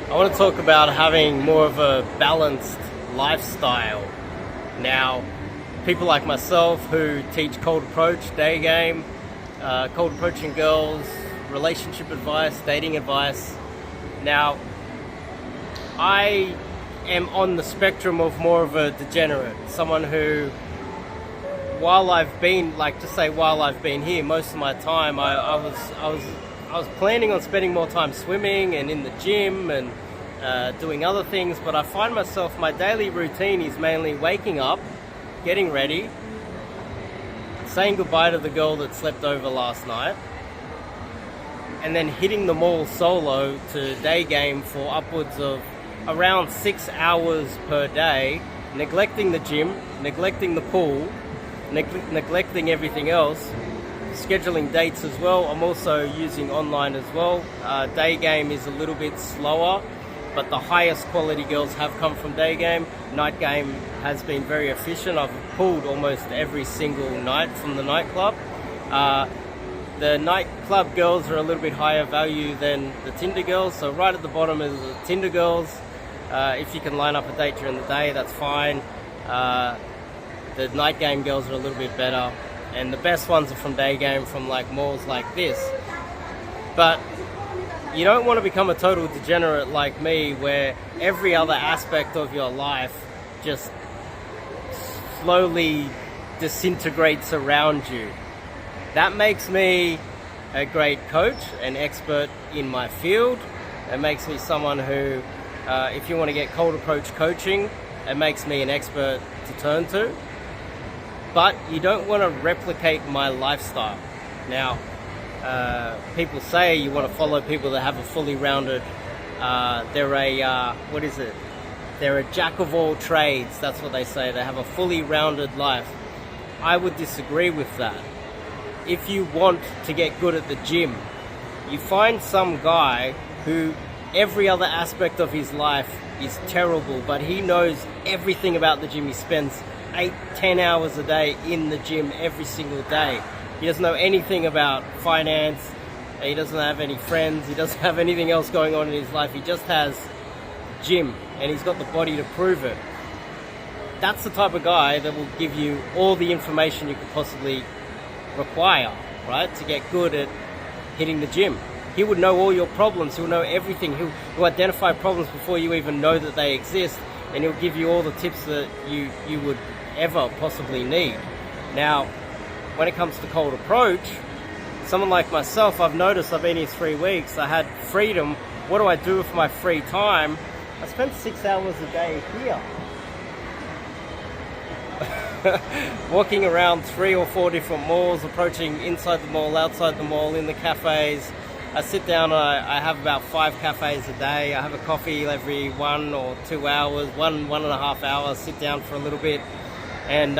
I want to talk about having more of a balanced lifestyle. Now, people like myself who teach cold approach, Daygame, cold approaching girls, relationship advice, dating advice. Now, I am on the spectrum of more of a degenerate, someone who, while I've been here, most of my time I was planning on spending more time swimming and in the gym and doing other things, but I find myself, my daily routine is mainly waking up, getting ready, saying goodbye to the girl that slept over last night, and then hitting the mall solo to Daygame for upwards of around 6 hours per day, neglecting the gym, neglecting the pool, neglecting everything else, scheduling dates as well. I'm also using online as well. Daygame is a little bit slower, but the highest quality girls have come from Daygame. Night game has been very efficient. I've pulled almost every single night from the nightclub. The nightclub girls are a little bit higher value than the Tinder girls, so right at the bottom is the Tinder girls. If you can line up a date during the day, that's fine. The night game girls are a little bit better, and the best ones are from Daygame, from like malls like this. But you don't want to become a total degenerate like me, where every other aspect of your life just slowly disintegrates around you. That makes me a great coach, an expert in my field. It makes me someone who, if you want to get cold approach coaching, it makes me an expert to turn to. But you don't want to replicate my lifestyle. Now, people say you want to follow people that have a fully rounded, they're a jack of all trades, that's what they say. They have a fully rounded life. I would disagree with that. If you want to get good at the gym, you find some guy who every other aspect of his life is terrible, but he knows everything about the gym. He spends 8-10 hours a day in the gym every single day. He doesn't know anything about finance. He doesn't have any friends. He doesn't have anything else going on in his life. He just has gym, and he's got the body to prove it. That's the type of guy that will give you all the information you could possibly require, right, to get good at hitting the gym. He would know all your problems. He'll know everything. He'll identify problems before you even know that they exist, and he'll give you all the tips that you would ever possibly need. Now, when it comes to cold approach, someone like myself, I've noticed I've been here 3 weeks. I had freedom. What do I do with my free time? I spend 6 hours a day here. Walking around 3 or 4 different malls, approaching inside the mall, outside the mall, in the cafes. I sit down, I have about 5 cafes a day. I have a coffee every 1 or 2 hours, 1.5 hours, sit down for a little bit and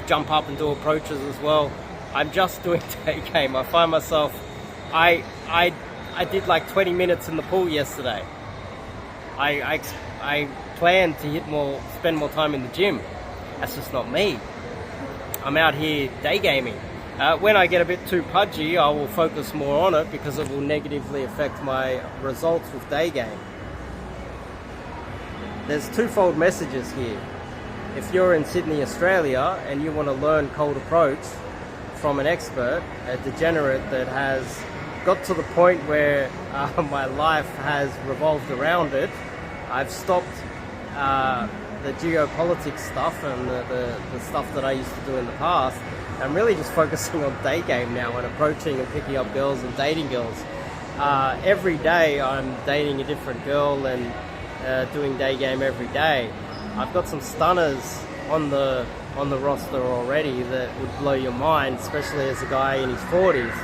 jump up and do approaches as well. I'm just doing Daygame. I find myself, I did like 20 minutes in the pool yesterday. I plan to spend more time in the gym. That's just not me. I'm out here daygaming. When I get a bit too pudgy, I will focus more on it because it will negatively affect my results with Daygame. There's twofold messages here. If you're in Sydney, Australia, and you want to learn cold approach from an expert, a degenerate that has got to the point where my life has revolved around it, I've stopped the geopolitics stuff and the stuff that I used to do in the past. I'm really just focusing on Daygame now and approaching and picking up girls and dating girls. Every day I'm dating a different girl and doing Daygame every day. I've got some stunners on the roster already that would blow your mind, especially as a guy in his 40s.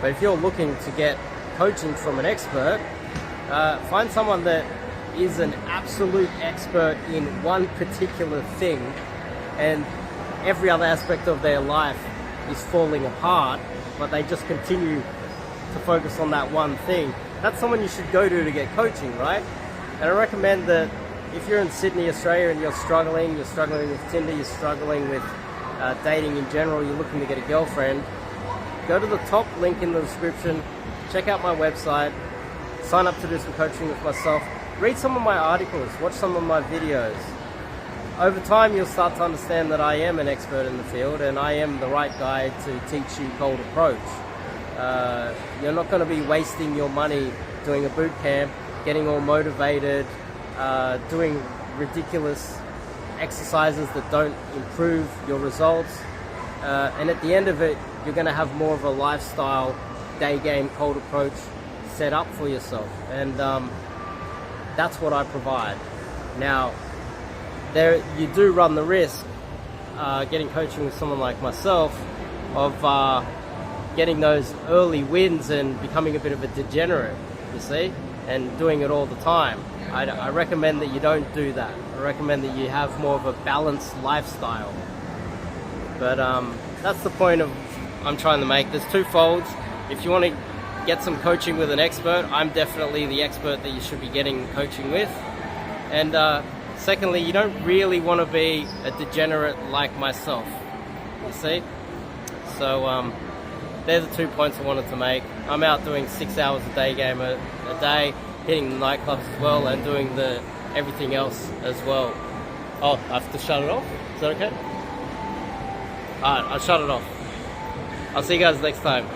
But if you're looking to get coaching from an expert, find someone that is an absolute expert in one particular thing, and every other aspect of their life is falling apart, but they just continue to focus on that one thing. That's someone you should go to get coaching, right? And I recommend that if you're in Sydney, Australia, and you're struggling with Tinder, you're struggling with dating in general, you're looking to get a girlfriend, go to the top link in the description, check out my website, sign up to do some coaching with myself, read some of my articles, watch some of my videos. Over time, you'll start to understand that I am an expert in the field and I am the right guy to teach you cold approach. You're not going to be wasting your money doing a boot camp, getting all motivated, doing ridiculous exercises that don't improve your results. And at the end of it, you're going to have more of a lifestyle day game cold approach set up for yourself. And that's what I provide. Now, you do run the risk, getting coaching with someone like myself, of getting those early wins and becoming a bit of a degenerate, you see, and doing it all the time. I recommend that you don't do that. I recommend that you have more of a balanced lifestyle. But that's the point I'm trying to make. There's two folds. If you want to get some coaching with an expert, I'm definitely the expert that you should be getting coaching with. And secondly, you don't really want to be a degenerate like myself, you see? So they're the 2 points I wanted to make. I'm out doing 6 hours a game a day, hitting the nightclubs as well, and doing everything else as well. Oh, I have to shut it off? Is that okay? Alright, I'll shut it off. I'll see you guys next time.